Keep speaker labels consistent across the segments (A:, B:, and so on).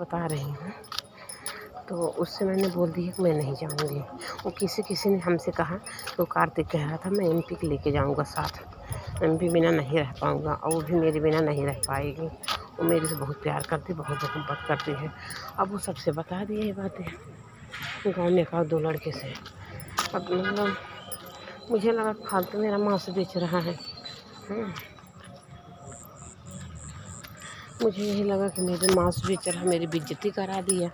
A: बता रही हूँ। तो उससे मैंने बोल दिया कि मैं नहीं जाऊँगी। वो किसी ने हमसे कहा, तो कार्तिक कह रहा था मैं एमपी के लेके जाऊँगा साथ, एमपी बिना नहीं रह पाऊँगा और वो भी मेरे बिना नहीं रह पाएगी। वो मेरे से बहुत प्यार करती, बहुत मोहब्बत करती है। अब वो सबसे बता दिए ये बातें गाँव में का 2 लड़के से। अब मतलब मुझे लगा फालतू मेरा मांस बेच रहा है। मुझे यही लगा कि मेरे मांस बेच रहा, मेरी बेइज्जती करा दिया।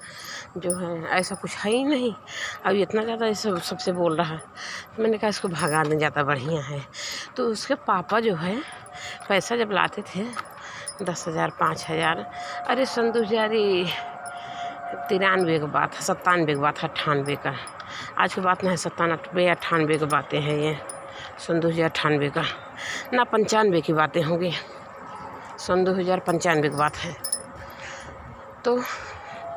A: जो है ऐसा कुछ है ही नहीं। अब इतना ज़्यादा ये सबसे बोल रहा है। तो मैंने कहा इसको भगा दें, ज़्यादा बढ़िया है। तो उसके पापा जो है पैसा जब लाते थे 10,000 5,000, अरे सन 2093 की बात है, 97 की बात है, 98 का। आज की बात नहीं है, 97 98 की बातें हैं ये, सन 2098 का ना 95 की बातें होंगी, सन 2095 की बात है। तो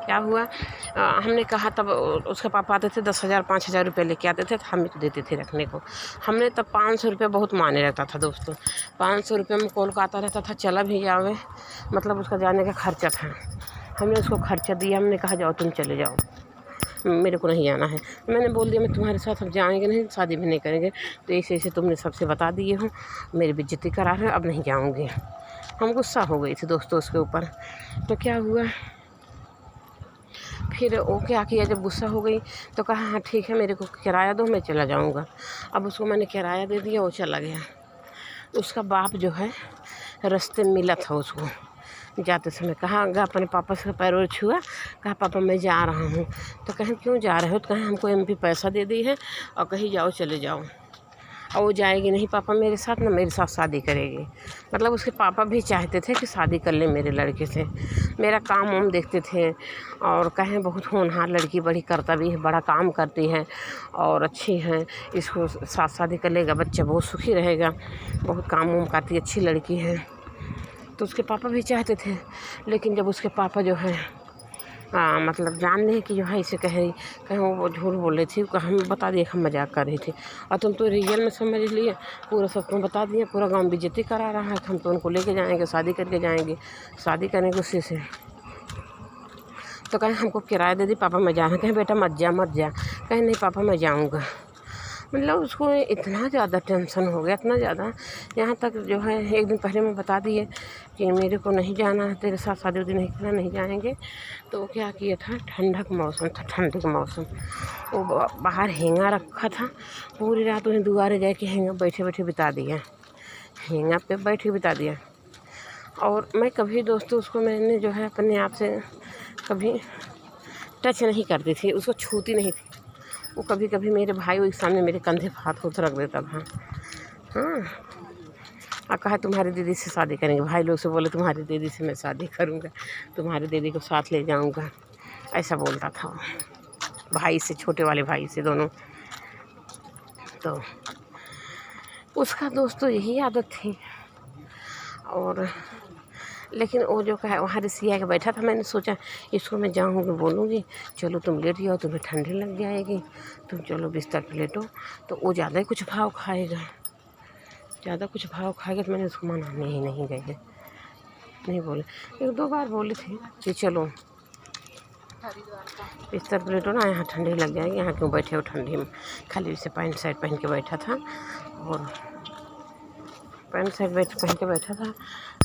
A: क्या हुआ, हमने कहा तब उसके पापा आते थे 10,000 5,000 रुपये लेके आते थे, तो हमें तो देते थे रखने को। हमने तब 500 रुपये बहुत माने रहता था दोस्तों। 500 रुपये में कोलकाता रहता था, चला भी जावे, मतलब उसका जाने का खर्चा था। हमने उसको खर्चा दिया, हमने कहा जाओ तुम चले जाओ, मेरे को नहीं जाना है। मैंने बोल दिया मैं तुम्हारे साथ अब जाएंगे नहीं, शादी भी नहीं करेंगे। तो ऐसे तुमने सबसे बता दिए हो, मेरी बेइज्जती करा रहे हो, अब नहीं जाऊँगी। हम गुस्सा हो गई थी दोस्तों उसके ऊपर। तो क्या हुआ, फिर वो क्या किया, जब गुस्सा हो गई तो कहा हाँ ठीक है, मेरे को किराया दो, मैं चला जाऊँगा। अब उसको मैंने किराया दे दिया, वो चला गया। उसका बाप जो है रास्ते में मिला था उसको जाते समय, कहा गया अपने पापा से पैर छुआ, कहा पापा मैं जा रहा हूँ। तो कहें क्यों जा रहे हो, तो कहें हमको एमपी पैसा दे दी है और कहीं जाओ चले जाओ। और वो जाएगी नहीं पापा मेरे साथ, ना मेरे साथ शादी करेगी। मतलब उसके पापा भी चाहते थे कि शादी कर ले मेरे लड़के से। मेरा काम वाम देखते थे और कहें बहुत होनहार लड़की, बड़ी करता भी है, बड़ा काम करती है और अच्छी है, इसको साथ शादी कर लेगा, बच्चा बहुत सुखी रहेगा, बहुत काम वाम करती, अच्छी लड़की है। तो उसके पापा भी चाहते थे। लेकिन जब उसके पापा जो है मतलब जान लें कि जो है इसे कहीं वो झूठ बोल रही थी, हम बता दिए हम मजाक कर रही थी, और तुम तो रियल में समझ लिए, पूरा सब तुम बता दिए, पूरा गांव बेइज्जती करा रहा है। हम तो उनको लेके जाएंगे, शादी करके जाएंगे, शादी करेंगे उसी से। तो कहें हमको किराया दे दी पापा मैं जा रहा, कहें बेटा मत जा मत जा, कहें नहीं पापा मैं जाऊँगा। मतलब उसको इतना ज़्यादा टेंशन हो गया, इतना ज़्यादा, यहाँ तक जो है एक दिन पहले मैं बता दिए कि मेरे को नहीं जाना है तेरे साथ, शादी उदी नहीं करना, नहीं जाएंगे। तो वो क्या किया था, ठंडा का मौसम था, ठंडी का मौसम, वो बाहर हेंगा रखा था, पूरी रात उन्हें दुआरे जाके हेंगा बैठे बैठे बिता दिया, हेंगा पे बैठ के बिता दिया। और मैं कभी दोस्तों उसको मैंने जो है अपने आप से कभी टच नहीं करती थी, उसको छूती नहीं थी। वो कभी कभी मेरे भाई के सामने मेरे कंधे पर हाथ रख देता था। हाँ, और कहा तुम्हारी दीदी से शादी करेंगे, भाई लोग से बोले तुम्हारी दीदी से मैं शादी करूँगा, तुम्हारी दीदी को साथ ले जाऊँगा, ऐसा बोलता था वो भाई से, छोटे वाले भाई से दोनों। तो उसका दोस्तों यही आदत थी। और लेकिन वो जो कहा वहाँ रिसिया के बैठा था, मैंने सोचा इसको मैं जाऊँगी बोलूँगी चलो तुम लेट जाओ, तुम्हें ठंडी लग जाएगी, तुम चलो बिस्तर पर लेटो। तो वो ज़्यादा ही कुछ भाव खाएगा, ज़्यादा कुछ भाव खाएगा। तो मैंने उसको मनाने ही नहीं गई, नहीं बोले, 1-2 बार बोली थी कि चलो बिस्तर पर लेटो ना, यहाँ ठंडी लग जाएगी, यहाँ क्यों बैठे हो ठंडी में। खाली उसे पैंट शर्ट पहन के बैठा था, और पैंट शर्ट पहन के बैठा था,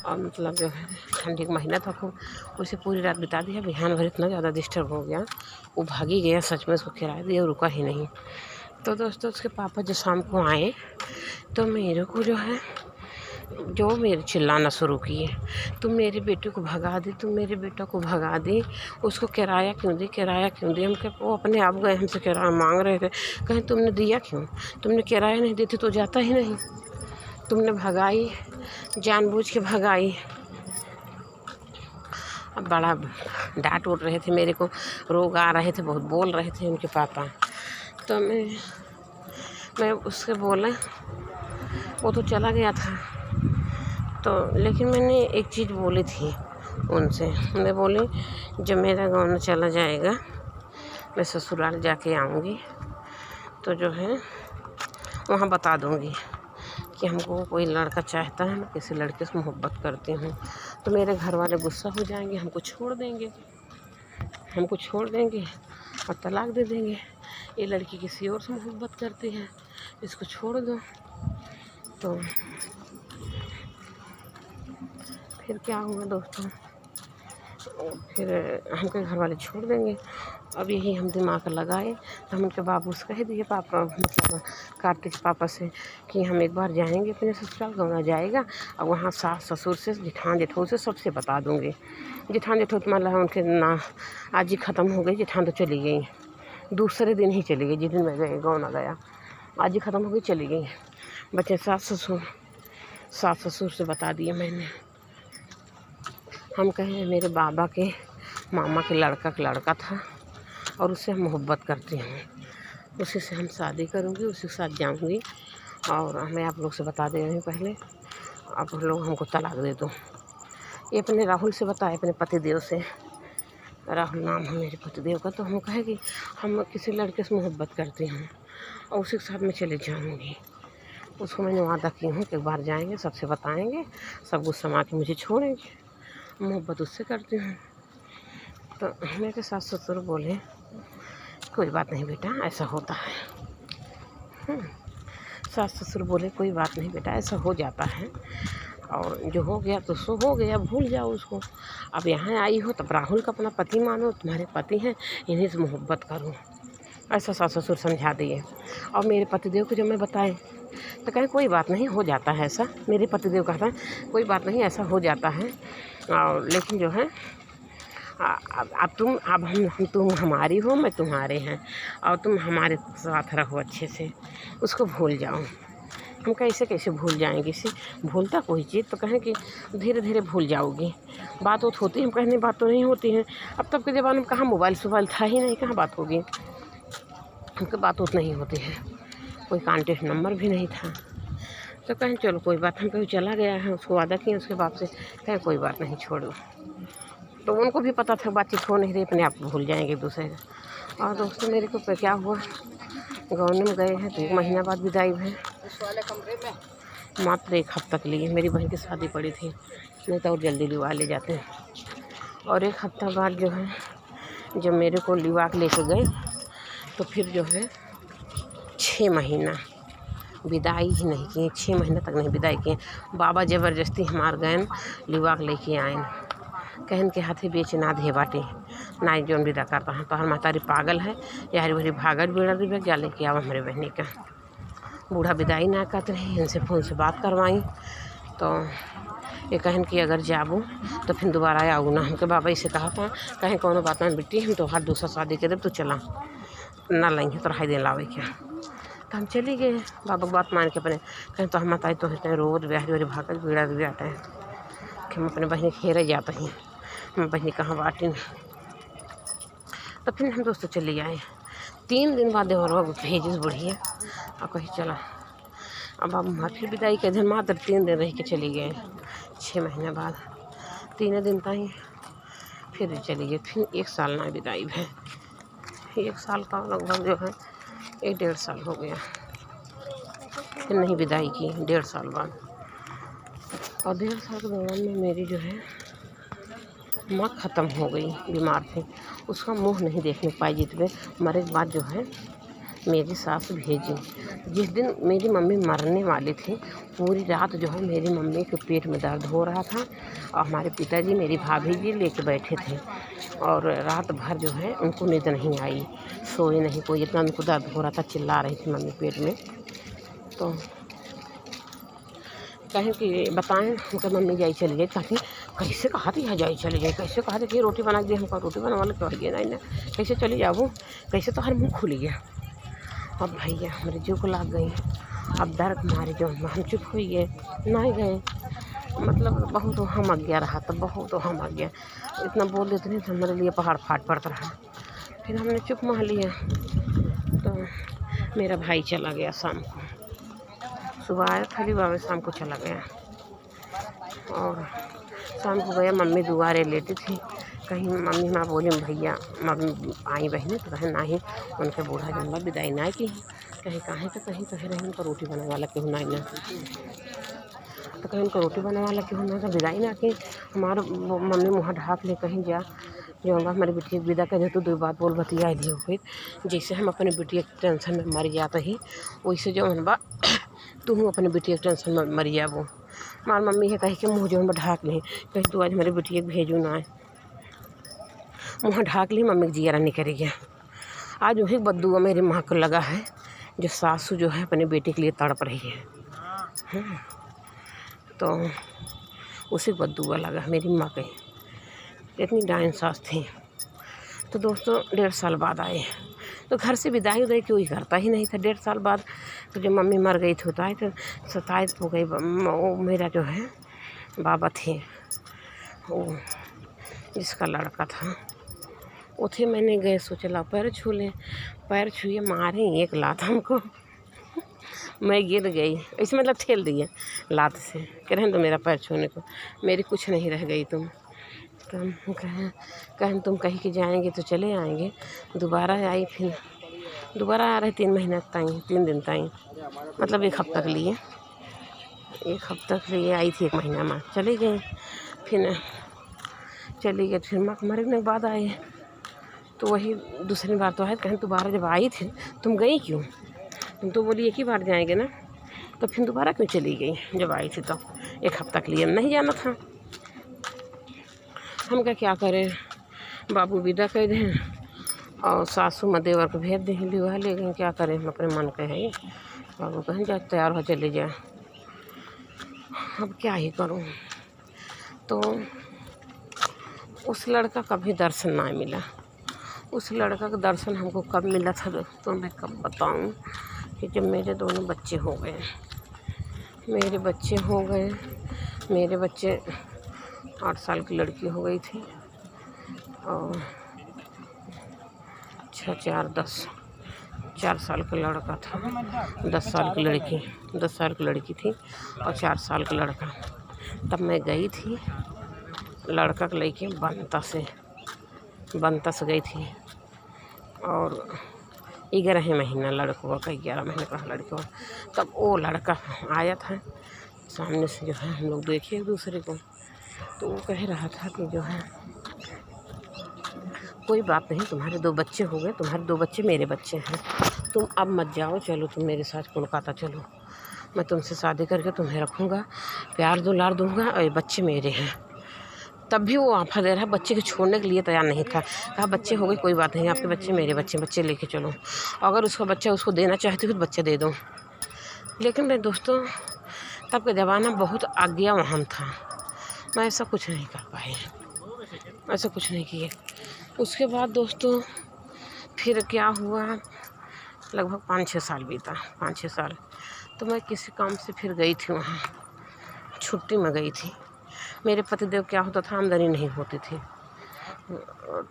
A: और मतलब जो है ठंडी का महीना था, खूब उसे पूरी रात बिता दिया। बिहान भर इतना ज़्यादा डिस्टर्ब हो गया, वो भाग ही गया सच में, उसको किराया दिया और रुका ही नहीं। तो दोस्तों उसके पापा जो शाम को आए तो मेरे को जो है जो मेरे चिल्लाना शुरू किए, तुम मेरे बेटे को भगा दी, तुम मेरे बेटा को भगा दी, उसको किराया क्यों दी, किराया क्यों दी। हम वो अपने आप गए, हमसे किराया मांग रहे थे, कहें तुमने दिया क्यों, तुमने किराया नहीं देती तो जाता ही नहीं, तुमने भगाई, जानबूझ के भगाई। अब बड़ा डांट उठ रहे थे मेरे को, रोग आ रहे थे, बहुत बोल रहे थे उनके पापा। तो मैं उससे बोला, वो तो चला गया था। तो लेकिन मैंने एक चीज़ बोली थी उनसे, मैं बोली जब मेरा गाँव में चला जाएगा मैं ससुराल जाके आऊँगी तो जो है वहाँ बता दूँगी कि हमको कोई लड़का चाहता है, मैं किसी लड़के से मोहब्बत करती हूँ। तो मेरे घर वाले गुस्सा हो जाएंगे, हमको छोड़ देंगे। हमको छोड़ देंगे और तलाक दे देंगे। ये लड़की किसी और से मोहब्बत करती है, इसको छोड़ दो। तो फिर क्या हुआ दोस्तों, फिर हमके घर वाले छोड़ देंगे। अब यही हम दिमाग लगाए तो हम उनके बाबू से कह दिए, पापा मतलब कार्तिक पापा से, कि हम एक बार जाएंगे अपने ससुराल, गंगा जाएगा और वहाँ सास ससुर से, जेठान जेठो से सबसे बता दूँगी। जेठान जेठो तो मतलब उनके ना आज ही ख़त्म हो गई, जेठान तो चली गई, दूसरे दिन ही चली गई, जिस दिन मैं गई गाँव ना गया, आज ही ख़त्म हो गई, चली गई। बच्चे सास ससुर से बता दिए मैंने। हम कहें मेरे बाबा के मामा के लड़का का लड़का था और उससे हम मोहब्बत करती हूँ, उसी से हम शादी करूँगी, उसी के साथ जाऊँगी। और मैं आप लोग से बता दे रही हूँ पहले, आप लोग हमको तलाक दे दो। ये अपने राहुल से बताए, अपने पतिदेव से, राहुल नाम है मेरे पतिदेव का। तो हम कहे कि हम किसी लड़के से मोहब्बत करती हूँ और उसी के साथ मैं चले जाऊँगी। उसको मैंने वादा की हूँ कि एक बार जाएंगे, सबसे बताएंगे, सब कुछ समा के मुझे छोड़ेंगे, मोहब्बत उससे करती हूँ। तो मेरे सास ससुर बोले कोई बात नहीं बेटा, ऐसा होता है। सास ससुर बोले कोई बात नहीं बेटा, ऐसा हो जाता है, और जो हो गया तो सो हो गया, भूल जाओ उसको। अब यहाँ आई हो तब राहुल का अपना पति मानो, तुम्हारे पति हैं, इन्हीं से मोहब्बत करो, ऐसा सास ससुर समझा दिए। और मेरे पतिदेव को जब मैं बताए तो कहें कोई बात नहीं, हो जाता है ऐसा। मेरे पतिदेव कहता है कोई बात नहीं, ऐसा हो जाता है, और लेकिन जो है अब तुम हमारी हो, मैं तुम्हारे हैं, और तुम हमारे साथ रहो अच्छे से, उसको भूल जाओ। हम कैसे भूल जाएंगे, इसे भूलता कोई चीज़ तो कहें कि धीरे धीरे भूल जाओगी, बात होती है। हम कहने बात तो नहीं होती है, अब तब के ज़माने में कहाँ मोबाइल सोबाइल था ही नहीं, कहाँ बात होगी, हमको बात नहीं होती है, कोई कांटेक्ट नंबर भी नहीं था। तो कहें चलो कोई बात, हम कहीं चला गया है, उसको वादा किया उसके बाप से, कहें कोई बात नहीं छोड़ो। तो उनको भी पता था बातचीत हो नहीं रही, अपने आप भूल जाएंगे एक दूसरे से। और दोस्तों मेरे को क्या हुआ, गाँव में गए हैं तो 1 महीना बाद विदाई है, मात्र 1 हफ्ता के लिए। मेरी बहन की शादी पड़ी थी, नहीं तो और जल्दी लिवा ले जाते हैं। और 1 हफ्ता बाद जो है, जब मेरे को लिवा के लेके गए तो फिर जो है 6 महीना विदाई ही नहीं किए, 6 महीने तक नहीं विदाई किए। बाबा ज़बरदस्ती हमार गए लिवा के लेके आए, कहन के हाथे बेच ना दे बाटे ना जोन विदा करता है, तो हर महतारी पागल है, यार भरी भागल बेड़ा रिबे जा लेके आवा हमारे बहनी का। बूढ़ा विदाई ना करते रहे, इनसे फ़ोन से बात करवाई तो ये कहन कि अगर जाबू तो फिर दोबारा आऊँ ना। हमके बाबा इसे कहा था, कहें कोनो बात ना बेटी, हम तो हर दूसरा शादी कर दे, तो चला ना लेंगे तो रहाई दे लावे क्या। तो हम चली गए, बाबा की बात मान के अपने कहें तो हम बताई तो होते हैं रोज़ ब्याह वारी भागल बीड़ा भी आते हैं कि हम अपने बहनी खेरे जाते हैं, हम बहनी कहाँ बाटी। तो फिर हम दोस्तों चले आए। 3 दिन बाद देवर भेजिस बुढ़िया और कहीं चला। अब हम फिर विदाई के दिन मात्र 3 दिन रह के चली गए, 6 महीने बाद 3 दिन तक फिर चली गई। फिर 1 साल ना विदाई है, 1 साल का लगभग जो है 1-1.5 साल हो गया, फिर नहीं विदाई की 1.5 साल बाद। और 1.5 साल के दौरान में मेरी जो है माँ ख़त्म हो गई, बीमार थी, उसका मुंह नहीं देखने पाई। जितने मरे के बाद जो है मेरी सास भेजी। जिस दिन मेरी मम्मी मरने वाली थी, पूरी रात जो है मेरी मम्मी के पेट में दर्द हो रहा था और हमारे पिताजी मेरी भाभी जी लेके बैठे थे, और रात भर जो है उनको नींद नहीं आई, सोए नहीं कोई, इतना उनको दर्द हो रहा था, चिल्ला रही थी मम्मी पेट में। तो कहें कि बताएं, उनका मम्मी जाई चली गई, कहती कैसे कहा थी यहाँ जाई चली गई, कैसे कहा थी कि रोटी बना दी, हमको रोटी बना वाले कह गया ना, कैसे चली जाऊँ, कैसे तो हर मुँह खुल गया। अब भैया हमारे जीव को लाग गई, अब दर्द मारे जो हम चुप हुई गए, नहीं गए, मतलब बहुत हम गया रहा, तो बहुत हम गया, इतना बोल देते नहीं तो हमारे लिए पहाड़ फाट पड़ता रहा। फिर हमने चुप मान लिया। तो मेरा भाई चला गया शाम को, सुबह आया खाली बाबा, शाम को चला गया। और शाम को गया, मम्मी दुआरे लेटी थी, कहीं मम्मी माँ बोली भैया मम्मी आई बहनी, तो कहें ना ही उनके बूढ़ा जंगला विदाई ना की, कहीं कहें तो कहीं कह रहे उनका रोटी बनाने वाला क्यों ना, तो कहीं उनका रोटी बनाने वाला क्यों ना, तो विदाई ना की। हमारा मम्मी मुँह ढाक ले कहीं जा, जो बा हमारी बिटिया विदा कर दे तो 2 बात बोल बतिया दियो। फिर जैसे हम अपने बिटिया के टेंशन में मर जाते ही वैसे जो बा तुम अपने बिटिया के टेंशन में मर जाबो। मार मम्मी है कही के मुँह जो ढाक ली, कही तू आज हमारी बिटिया के भेजू ना, मुँह ढाक ली, मम्मी जियारा नहीं करेगी। आज वही बद्दुआ मेरी माँ को लगा है जो सासू जो है अपने बेटे के लिए तड़प रही है। तो उसी बद्दुआ लगा मेरी माँ के, इतनी नाइंसाफ़ थी। तो दोस्तों 1.5 साल बाद आए, तो घर से विदाई उदाई कोई करता ही नहीं था। 1.5 साल बाद तो जब मम्मी मर गई थी तो सताइस हो गई। वो मेरा जो है बाबा थे, वो जिसका लड़का था वो थे, मैंने गए सोचा ला पैर छू लें, पैर छुए मारे एक लात हमको मैं गिर गई, ऐसे मतलब ठेल दिए लात से, कह रहे हैं तो मेरा पैर छूने को, मेरी कुछ नहीं रह गई तुम। तो हम कहें तुम कहीं के जाएंगे तो चले आएंगे। दोबारा आई, फिर दोबारा आ रहे 3 महीना ताई, 3 दिन ताई, मतलब 1 हफ्ता के लिए, 1 हफ्ता के लिए आई थी। 1 महीना में चली गई, फिर चली गई, फिर माँ मरने के बाद आए। तो वही दूसरी बार तो है, कहें दोबारा जब आई थी तुम गई क्यों, तुम तो बोली 1 ही बार जाएंगे ना, तो फिर दोबारा क्यों चली गई जब आई थी तो 1 हफ्ता के लिए नहीं जाना था। हम क्या करें, बाबू विदा कर दें और सासू माँ देवर को भेज दें विवाह ले गए, क्या करें, हम अपने मन के है। बाबू कहें जा तैयार हो चले जाए, अब क्या ही करूँ। तो उस लड़का का भी दर्शन ना मिला। उस लड़का का दर्शन हमको कब मिला था दोस्तों, मैं कब बताऊँ, कि जब मेरे दोनों बच्चे हो गए। मेरे बच्चे 8 साल की लड़की हो गई थी और 6, 4, 10, 4 साल का लड़का था, 10 साल की लड़की थी और 4 साल का लड़का। तब मैं गई थी लड़का को लेके बनता से गई थी, और 11 महीना लड़कों का, 11 महीने का लड़कों। तब वो लड़का आया था सामने से, जो है हम लोग देखे एक दूसरे को। तो वो कह रहा था कि जो है कोई बात नहीं, तुम्हारे 2 बच्चे हो गए, तुम्हारे 2 बच्चे मेरे बच्चे हैं, तुम अब मत जाओ, चलो तुम मेरे साथ कोलकाता चलो, मैं तुमसे शादी करके तुम्हें रखूँगा, प्यार दुलार दूँगा और ये बच्चे मेरे हैं। तब भी वो आफा दे रहा है, बच्चे को छोड़ने के लिए तैयार नहीं था। कहा बच्चे हो गए कोई बात नहीं, आपके बच्चे मेरे बच्चे लेके चलो, अगर उसका बच्चा उसको देना चाहती हो तो बच्चा दे दो। लेकिन मेरे दोस्तों तब का ज़माना बहुत आज्ञावहन था, मैं ऐसा कुछ नहीं कर पाई, ऐसा कुछ नहीं किए। उसके बाद दोस्तों फिर क्या हुआ, लगभग 5-6 साल बीता, 5-6 साल। तो मैं किसी काम से फिर गई थी वहाँ, छुट्टी में गई थी। मेरे पतिदेव क्या होता था, आमदनी नहीं होती थी,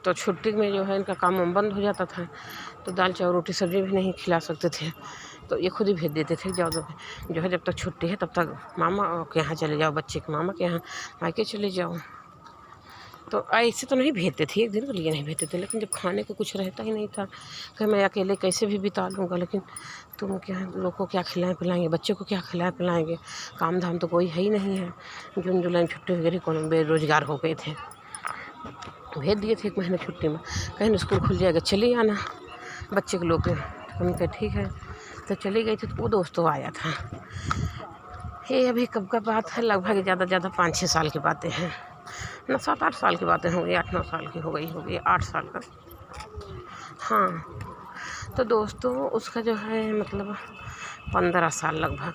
A: तो छुट्टी में जो है इनका काम बंद हो जाता था, तो दाल चावल रोटी सब्ज़ी भी नहीं खिला सकते थे, तो ये खुद ही भेज देते थे, जाओ जो है जब तक छुट्टी है तब तक मामा के यहाँ चले जाओ, बच्चे के मामा के यहाँ मायके चले जाओ। तो ऐसे तो नहीं भेजते थे, 1 दिन के लिए नहीं भेजते थे, लेकिन जब खाने को कुछ रहता ही नहीं था कि मैं अकेले कैसे भी बिता लूँगा, लेकिन तुम क्या लोग को क्या खिलाएँ पिलाएंगे, बच्चे को क्या खिलाएँ पिलाएंगे, काम धाम तो कोई है ही नहीं है। जून जुलाई छुट्टी वगैरह कौन बेरोजगार हो गए थे, भेज दिए थे 1 महीने छुट्टी में, कहीं स्कूल खुल जाएगा चले आना बच्चे के लोग के। हम कहे ठीक है, तो चली गई थी। तो वो दोस्तों आया था, ये अभी कब का बात है, लगभग ज़्यादा 5-6 साल की बातें हैं ना, 7-8 साल की बातें हो गई, 8-9 साल की हो गई 8 साल का। हाँ तो दोस्तों उसका जो है मतलब 15 साल लगभग,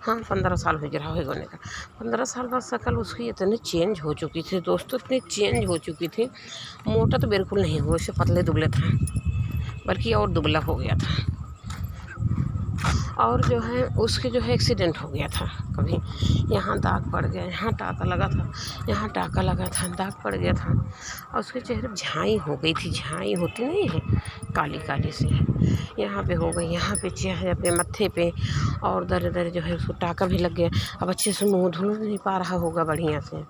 A: हाँ 15 साल हो रहा है होने का। 15 साल बाद शक्ल उसकी इतनी चेंज हो चुकी थी दोस्तों, इतनी चेंज हो चुकी थी, मोटा तो बिल्कुल नहीं हुआ, उससे पतले दुबले था, बल्कि और दुबला हो गया था। और जो है उसके जो है एक्सीडेंट हो गया था, कभी यहाँ दाग पड़ गया, यहाँ टाका लगा था, यहाँ टाका लगा था, दाग पड़ गया था, और उसके चेहरे पर झाई हो गई थी, झाई होती नहीं है काली काली सी, यहाँ पे हो गई, यहाँ पे चेहरे पे मत्थे पे, और दर जो है उसको टाका भी लग गया। अब अच्छे से मुँह धुल नहीं पा रहा होगा बढ़िया से,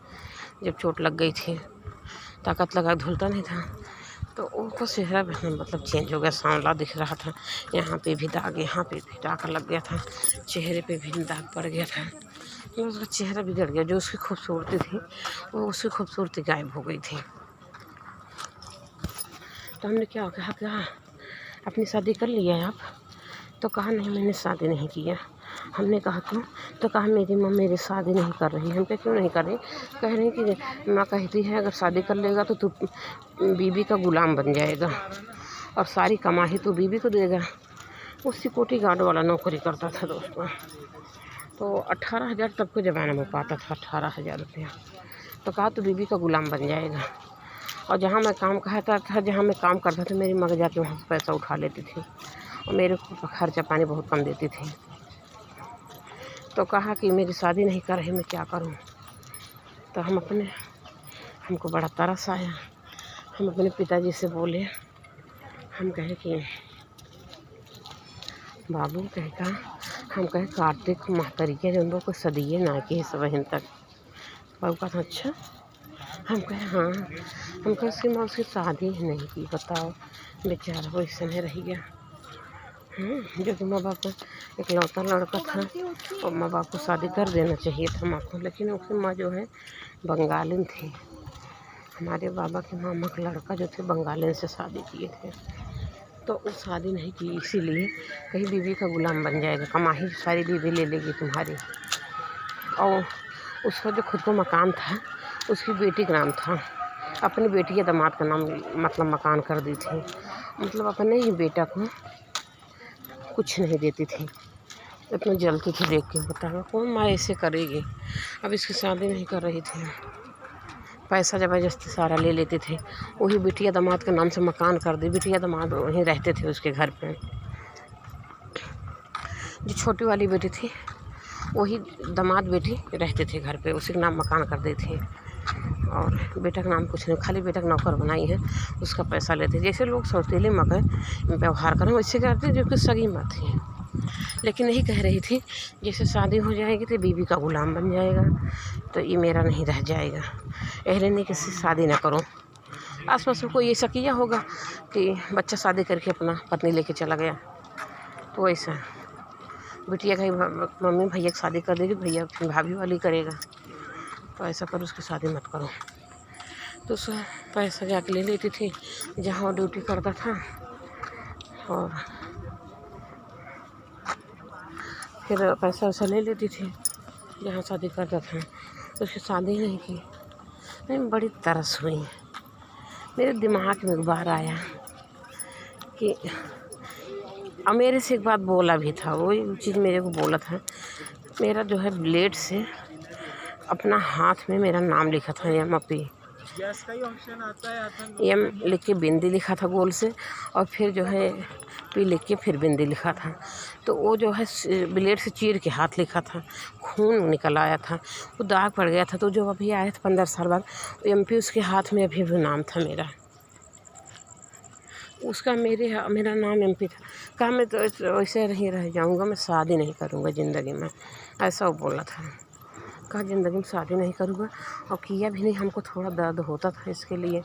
A: जब चोट लग गई थी ताकत लगा धुलता नहीं था, तो उनका चेहरा मतलब चेंज हो गया, सांवला दिख रहा था, यहाँ पे भी दाग, यहाँ पे भी टाका लग गया था, चेहरे पे भी दाग पड़ गया था, तो उसका चेहरा बिगड़ गया। जो उसकी खूबसूरती थी वो उसकी खूबसूरती गायब हो गई थी। तो हमने क्या कहा अपनी शादी कर लिया है आप? तो कहा नहीं मैंने शादी नहीं किया। हमने कहा क्यों? तो कहा मेरी माँ मेरी शादी नहीं कर रही। हम कहा क्यों नहीं कर रही? कह रही कि माँ कहती है अगर शादी कर लेगा तो तू बीवी का गुलाम बन जाएगा और सारी कमाई तो बीवी को देगा। वो सिक्योरिटी गार्ड वाला नौकरी करता था दोस्तों। तो 18,000 तब के ज़माने में पाता था, 18,000 रुपया। तो कहा तो बीवी का गुलाम बन जाएगा। और जहाँ मैं काम करता था, जहाँ मैं काम करता था, मेरी माँ जाके वहाँ से पैसा उठा लेती थी और मेरे को खर्चा पानी बहुत कम देती थी। तो कहा कि मेरी शादी नहीं कर रही, मैं क्या करूँ? तो हमको बड़ा तरस आया। हम अपने पिताजी से बोले, हम कहे कि बाबू कहेगा, हम कहे कार्तिक माह तरीके जो उनको कोई सदिए ना कि इस बहन तक। बाबू कहा अच्छा। हम कहे हाँ। हम कहे उसकी माँ उसकी शादी ही नहीं की, बताओ बेचारा वो इस समय रह गया। जो कि माँ बाप का इकलौता लड़का था और माँ बाप को शादी कर देना चाहिए था माँ को, लेकिन उसकी माँ जो है बंगालिन थी। हमारे बाबा के मामा का लड़का जो थे बंगालिन से शादी किए थे, तो वो शादी नहीं की इसीलिए कहीं बीवी का गुलाम बन जाएगा, कमाई सारी बीवी ले लेगी तुम्हारी। और उसका जो खुद को मकान था उसकी बेटी का नाम था, अपनी बेटी या दामाद का नाम मतलब मकान कर दी थी, मतलब अपने ही बेटा को कुछ नहीं देती थी। इतना जलती थी देख के, बताओ कौन माँ ऐसे करेगी। अब इसकी शादी नहीं कर रही थी, पैसा ज़बरदस्ती सारा ले लेते थे। वही बिटिया दामाद के नाम से मकान कर दी, बिटिया दामाद वहीं रहते थे उसके घर पे। जो छोटी वाली बेटी थी वही दामाद बेटी रहते थे घर पे, उसी के नाम मकान कर दी थी। और बेटा का नाम कुछ नहीं, खाली बेटा का नौकर बनाई है, उसका पैसा लेते। जैसे लोग सौतेले मगर व्यवहार करें वैसे करते जो कि सगी माँ थी। लेकिन यही कह रही थी जैसे शादी हो जाएगी तो बीवी का गुलाम बन जाएगा, तो ये मेरा नहीं रह जाएगा, एहले नहीं किसी शादी ना करो। आसपास में कोई ऐसा किया होगा कि बच्चा शादी करके अपना पत्नी लेके चला गया, तो वैसा बिटिया का मम्मी भैया की शादी कर देगी, भैया भाभी वाली करेगा, तो ऐसा करो उसकी शादी मत करो। तो उसका पैसा जाके ले लेती थी जहाँ वो ड्यूटी करता था, और फिर पैसा वैसा ले लेती थी जहाँ शादी करता था, तो उसकी शादी नहीं की। मैं बड़ी तरस हुई, मेरे दिमाग में एक बार आया कि अब मेरे से एक बात बोला भी था, वही चीज़ मेरे को बोला था। मेरा जो है ब्लेड से अपना हाथ में मेरा नाम लिखा था एम.पी. एम लिख के बिंदी लिखा था गोल से, और फिर जो है पी लिख के फिर बिंदी लिखा था। तो वो जो है ब्लेड से चीर के हाथ लिखा था, खून निकल आया था, वो दाग पड़ गया था। तो जो अभी आया था 15 साल बाद, एम.पी. उसके हाथ में अभी भी नाम था मेरा, उसका मेरा नाम एम.पी. था। कहा मैं तो वैसे नहीं रह जाऊँगा, मैं शादी नहीं करूँगा ज़िंदगी में, ऐसा वो बोला था। कहा ज़िंदगी में शादी नहीं करूँगा, और किया भी नहीं। हमको थोड़ा दर्द होता था इसके लिए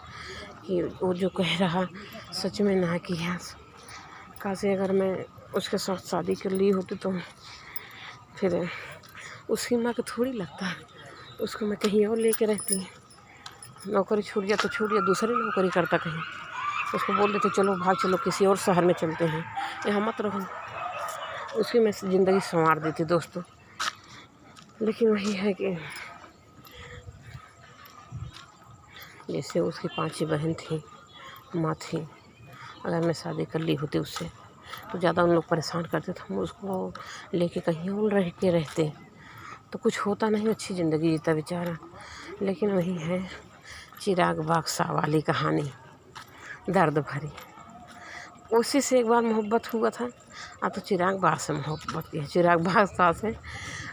A: कि वो जो कह रहा सच में ना किया। कहा से अगर मैं उसके साथ शादी कर ली होती तो फिर उसकी माँ को थोड़ी लगता, उसको मैं कहीं और लेके रहती। नौकरी छूट गया तो छूट गया, दूसरी नौकरी करता कहीं, उसको बोल देते चलो भाग चलो किसी और शहर में चलते हैं, यहाँ मत रहो। उसकी मैं ज़िंदगी संवार देती दोस्तों। लेकिन वही है कि जैसे उसकी 5 बहन थी, माँ थी, अगर मैं शादी कर ली होती उससे तो ज़्यादा उन लोग परेशान करते थे। हम उसको लेके कहीं और रह के रहते तो कुछ होता नहीं, अच्छी ज़िंदगी जीता बेचारा। लेकिन वही है चिराग बादशाह वाली कहानी, दर्द भरी। उसी से एक बार मोहब्बत हुआ था, अब तो चिराग बादशाह से मोहब्बत की है, चिराग बादशाह से।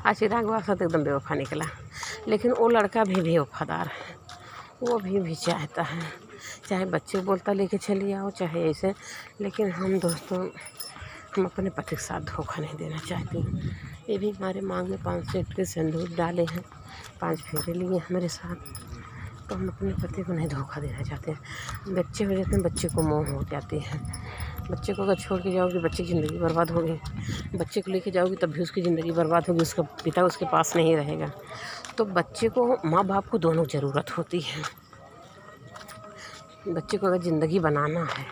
A: आज चिराग बादशाह तो एकदम बेवफा निकला, लेकिन वो लड़का भी बेवफादार है, वो भी चाहता है, चाहे बच्चे बोलता लेके चली आओ चाहे ऐसे। लेकिन हम दोस्तों हम अपने पति के साथ धोखा नहीं देना चाहते। ये भी हमारे मांग में 5 सेट के सिंदूर डाले हैं, 5 फेरे लिए हमारे साथ, तो हम अपने पति को नहीं धोखा देना चाहते। बच्चे हो जाते हैं, बच्चे को मोह हो जाती है। बच्चे को अगर छोड़ के जाओगी बच्चे की ज़िंदगी बर्बाद होगी, बच्चे को लेके जाओगी तब भी उसकी ज़िंदगी बर्बाद होगी, उसका पिता उसके पास नहीं रहेगा। तो बच्चे को माँ बाप को दोनों ज़रूरत होती है। बच्चे को अगर ज़िंदगी बनाना है,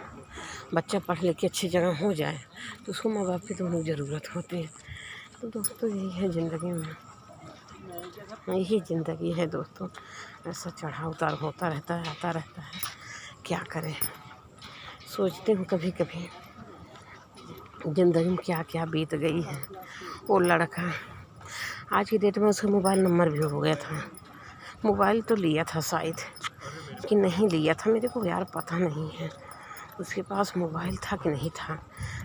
A: बच्चा पढ़ लिख के अच्छी जगह हो जाए, तो उसको माँ बाप की दोनों ज़रूरत होती है। तो दोस्तों यही है ज़िंदगी में, यही ज़िंदगी है दोस्तों। ऐसा चढ़ाव उतार होता रहता है, आता रहता है, क्या करें। सोचती हूँ कभी कभी ज़िंदगी में क्या क्या बीत गई है। वो लड़का आज की डेट में उसका मोबाइल नंबर भी हो गया था। मोबाइल तो लिया था शायद कि नहीं लिया था, मेरे को यार पता नहीं है उसके पास मोबाइल था कि नहीं था।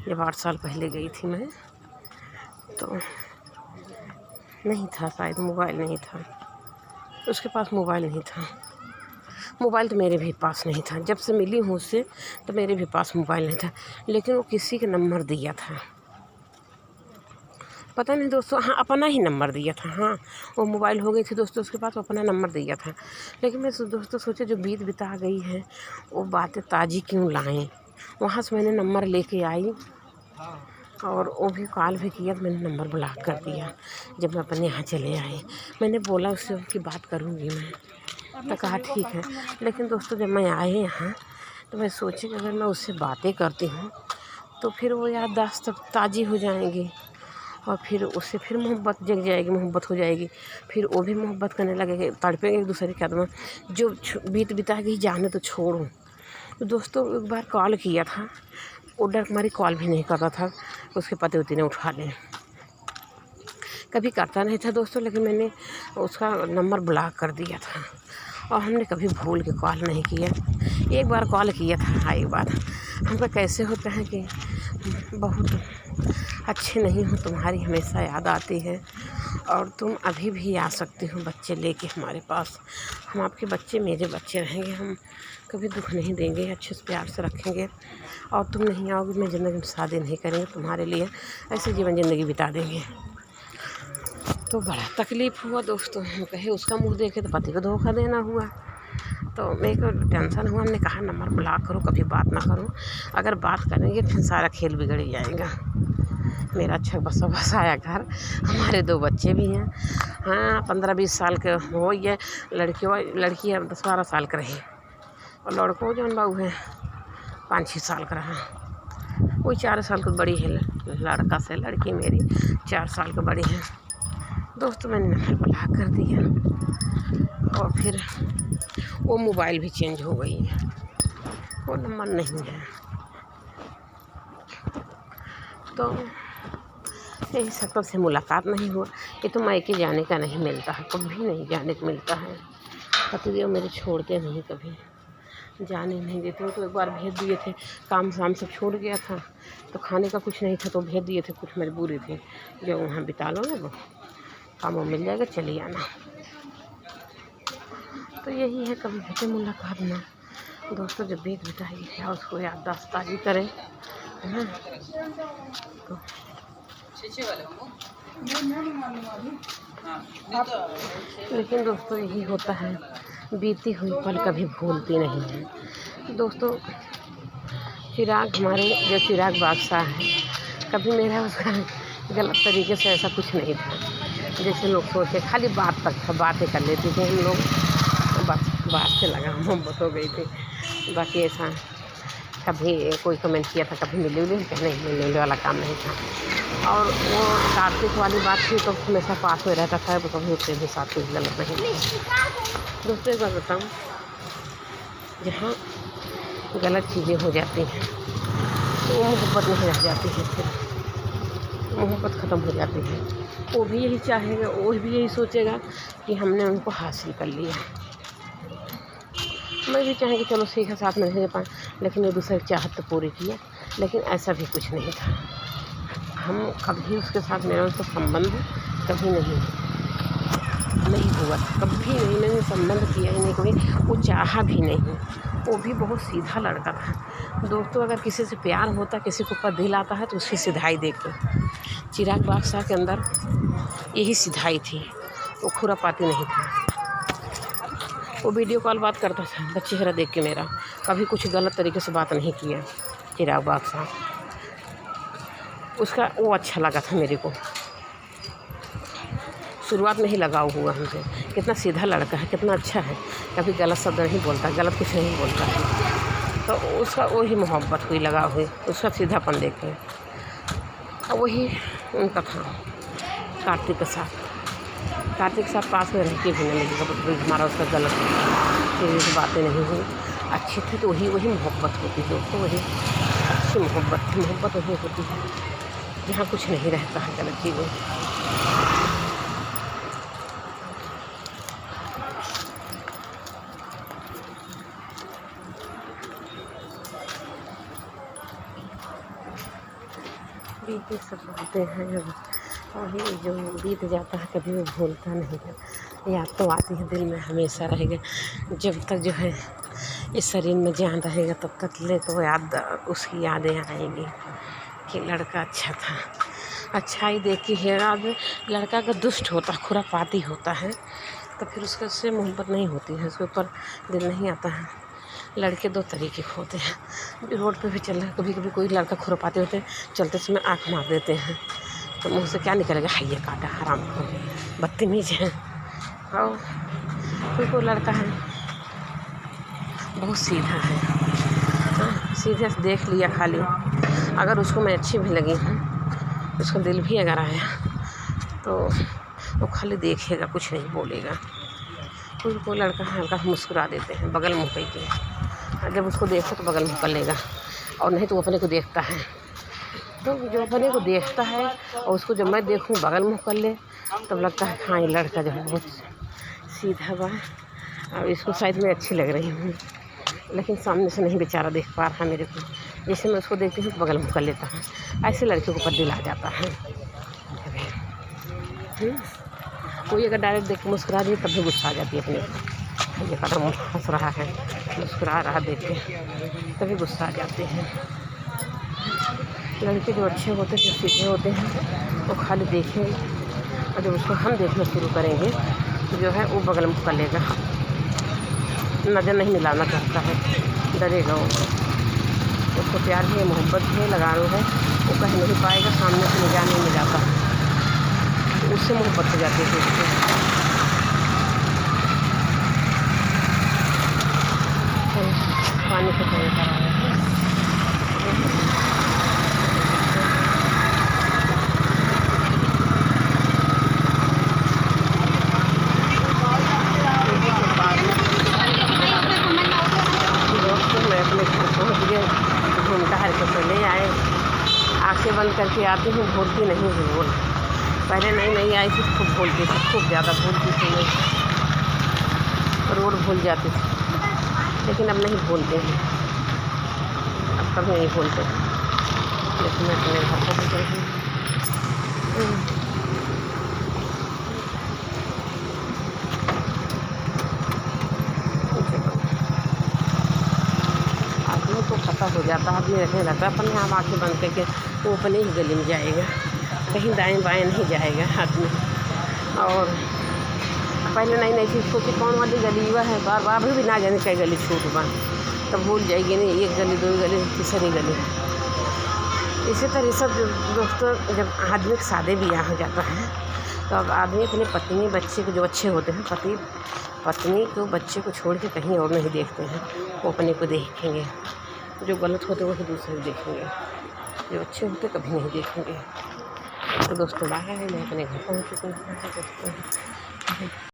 A: जब 8 साल पहले गई थी मैं, तो नहीं था शायद, मोबाइल नहीं था उसके पास, मोबाइल नहीं था। मोबाइल तो मेरे भी पास नहीं था। जब से मिली हूँ उससे तो मेरे भी पास मोबाइल नहीं था, लेकिन वो किसी का नंबर दिया था, पता नहीं दोस्तों। हाँ, अपना ही नंबर दिया था। हाँ, वो मोबाइल हो गई थी दोस्तों उसके पास, वो अपना नंबर दिया था। लेकिन मैं दोस्तों सोचे जो बीत बिता गई है वो बातें ताज़ी क्यों लाएं। वहाँ से मैंने नंबर लेके आई और वो भी कॉल भी किया तो मैंने नंबर ब्लॉक कर दिया। जब मैं अपने यहाँ चले आई, मैंने बोला उससे उनकी बात करूँगी मैं, तो कहा ठीक है। लेकिन दोस्तों जब मैं आए यहाँ तो मैं सोची कि अगर मैं उससे बातें करती हूँ तो फिर वो याददाश्त ताज़ी हो जाएंगी और फिर उससे फिर मोहब्बत जग जाएगी, मोहब्बत हो जाएगी। फिर वो भी मोहब्बत करने लगेंगे, तड़पेंगे एक दूसरे के कदम। जो बीत बिता गई जाने तो छोड़ो। तो दोस्तों एक बार कॉल किया था, वो डर हमारी कॉल भी नहीं करता था, उसके पति उती ने उठा लें, कभी करता नहीं था दोस्तों। लेकिन मैंने उसका नंबर ब्लॉक कर दिया था और हमने कभी भूल के कॉल नहीं किया। एक बार कॉल किया था, एक बार। हमका कैसे होता है कि बहुत अच्छे नहीं हो, तुम्हारी हमेशा याद आती है और तुम अभी भी आ सकती हो बच्चे लेके हमारे पास। हम आपके बच्चे मेरे बच्चे रहेंगे, हम कभी दुख नहीं देंगे, अच्छे से प्यार से रखेंगे। और तुम नहीं आओगी, मैं ज़िंदगी में शादी नहीं करेंगे तुम्हारे लिए, ऐसे जीवन ज़िंदगी बिता देंगे। तो बड़ा तकलीफ़ हुआ दोस्तों। हम कहे उसका मुँह देखे तो पति को धोखा देना हुआ, तो मेरे को टेंशन हुआ। हमने कहा नंबर ब्लॉक करो, कभी बात ना करो, अगर बात करेंगे फिर सारा खेल बिगड़ जाएगा। मेरा अच्छा बसा बसाया घर, हमारे 2 बच्चे भी हैं। हाँ, 15-20 साल के हो ये लड़की 10-12 साल का रही और लड़कों जौन बाबू है 5-6 साल का रहा। कोई 4 साल की बड़ी है लड़का से, लड़की मेरी 4 साल की बड़ी है। दोस्तों मैंने नंबर ब्लॉक कर दिया और फिर वो मोबाइल भी चेंज हो गई है, वो नंबर नहीं है। तो यही शक्ल से मुलाकात नहीं हुआ। ये तो मायके जाने का नहीं मिलता है, कभी नहीं जाने को मिलता है। पतिदेव मेरे छोड़ते नहीं, कभी जाने नहीं देते। वो तो एक बार भेज दिए थे, काम शाम सब छोड़ गया था तो खाने का कुछ नहीं था तो भेज दिए थे, कुछ मजबूरी थी, जो वहाँ बिता लो ना, वो काम मिल जाएगा, चली आना। तो यही है, कभी भेजे मुलाकात ना दोस्तों। जब बीत बिताएगी क्या उसको याददाश्त ताज़ी करें, है ना। तो लेकिन दोस्तों यही होता है, बीती हुई पल कभी भूलती नहीं है दोस्तों। चिराग हमारे जो चिराग बादशाह है, कभी मेरा उसका गलत तरीके से ऐसा कुछ नहीं था जैसे लोग सोचे। खाली बात तक था, बातें कर लेते थे हम लोग, बस बात से लगा मोहब्बत हो गई थी। बाकी ऐसा कभी कोई कमेंट किया था, कभी मिले नहीं, मिलने वाला काम नहीं था। और वो कार्तिक वाली बात थी तो हमेशा पास में रहता था, तो कभी उसके भी साथ कुछ गलत नहीं। दोस्तों एक बात बताऊँ, जहाँ गलत चीज़ें हो जाती हैं तो वो मोहब्बत नहीं रह जाती है, फिर मोहब्बत ख़त्म हो जाती है। वो भी यही चाहेगा, वो भी यही सोचेगा कि हमने उनको हासिल कर लिया। मैं भी चाहेंगे चलो ठीक है साथ में रह पाएँ, लेकिन एक दूसरे की चाहत तो पूरी किया। लेकिन ऐसा भी कुछ नहीं था, हम कभी उसके साथ मेरा उनका संबंध कभी नहीं हुआ, कभी नहीं। मैंने संबंध किया ही नहीं कभी, वो चाहा भी नहीं। वो भी बहुत सीधा लड़का था दोस्तों। अगर किसी से प्यार होता, किसी के ऊपर दिल आता है तो उसकी सिधाई देखो। चिराग बादशाह के अंदर यही सिधाई थी, वो खुरापाती नहीं था। वो वीडियो कॉल बात करता था बस चेहरा देख के मेरा, कभी कुछ गलत तरीके से बात नहीं किया चिराग बादशाह। उसका वो अच्छा लगा था मेरे को, शुरुआत में ही लगाव हुआ हमसे। कितना सीधा लड़का है, कितना अच्छा है, कभी गलत शब्द नहीं बोलता, गलत कुछ नहीं बोलता है। तो उसका वही मोहब्बत हुई, लगा हुई, उसका सीधापन देख के। और वही उनका था कार्तिक के साथ पास में रह के भी नहीं मिलेगा, बिल्कुल हमारा उसका गलत सीधी बातें नहीं हुई, अच्छी थी। तो वही मोहब्बत होती है दोस्तों, वही अच्छी मोहब्बत थी। मोहब्बत वही होती है जहाँ कुछ नहीं रहता है गलत चीज़ें। बीते सब होते हैं जब, वही जो बीत जाता है कभी वो भूलता नहीं है। याद तो आती है दिल में, हमेशा रहेगा जब तक जो है इस शरीर में जान रहेगा, तब तक ले तो याद, उसकी यादें आएंगी कि लड़का अच्छा था। अच्छाई देख के है, आज लड़का का दुष्ट होता, खुरापाती होता है, तो फिर उससे मोहब्बत नहीं होती है, उसके ऊपर दिल नहीं आता है। लड़के दो तरीके के होते हैं, रोड पे भी चल रहा है, कभी कभी कोई लड़का खुरापाते होते हैं, चलते समय आँख मार देते हैं, तो मुँह से क्या निकलेगा, हाय ये काटा, हराम को, बदतमीज है। और कोई लड़का है बहुत सीधा है, हाँ, सीधे से देख लिया खाली, अगर उसको मैं अच्छी भी लगी हूँ, उसका दिल भी अगर आया तो वो खाली देखेगा, कुछ नहीं बोलेगा। कोई लड़का है हल्का मुस्कुरा देते हैं बगल मुँह के, जब उसको देखो तो बगल मुँह कर लेगा, और नहीं तो वो अपने को देखता है। तो जो अपने को देखता है और उसको जब मैं देखूँ बगल मुँह कर ले, तब लगता है हाँ ये लड़का जो है बहुत सीधा बा, और इसको शायद मैं अच्छी लग रही हूँ, लेकिन सामने से नहीं बेचारा देख पा रहा मेरे को। जैसे मैं उसको देखती हूँ तो बगल मुँह कर लेता है, ऐसे लड़के को ऊपर दिल आ जाता है। कोई अगर डायरेक्ट देख के मुस्कुरा दी तब भी गुस्सा आ जाती है अपने को, ये कदम हंस रहा है, मुस्कुरा रहा देख के, तभी गुस्सा आ जाते हैं। लड़के जो अच्छे होते हैं, जो सीधे होते हैं, वो खाली देखें, और जब उसको हम देखना शुरू करेंगे तो जो है वो बगल मुँह कर लेगा, नज़र नहीं मिलाना चाहता है, डरेगा वो। उसको प्यार है, मोहब्बत है, लगाव है, वो कह नहीं पाएगा, सामने से निगाह नहीं मिलाता, तो उससे मोहब्बत हो जाती है उसको। पानी को घूमता हर के चले आए, आँखें बंद करके आती हूँ, भूलती नहीं हूँ बोल। पहले नई आई थी, खूब भूलती थी, खूब ज़्यादा भूलती थी मैं, रोड भूल जाती थी, लेकिन अब नहीं भूलते हैं, अब कभी नहीं भूलते। लेकिन मैं अपने घर को भी गई हूँ। को पता हो जाता है, आदमी रहने लगता है अपने आप, आँखें बंद करके वो अपने ही गली में जाएगा, कहीं दाएं बाएं नहीं जाएगा आदमी। और पहले नई चीज़ सोची कौन वाली गली हुआ है, बार बार भी ना जाने कई गली छूट बा, तब भूल जाएगी नहीं, एक गली दो गली तीसरी गली। इसी तरह सब दोस्तों, जब आदमी के शादी ब्याह हो जाता है तो अब आदमी अपने पत्नी बच्चे को, जो अच्छे होते हैं पत्नी को बच्चे को छोड़ के कहीं और नहीं देखते हैं, वो अपने को देखेंगे, जो गलत होते वही दूसरे को देखेंगे, जो अच्छे होते कभी नहीं देखेंगे। तो दोस्तों बाहर है, मैं अपने घर पहुँच चुकी हूँ दोस्तों।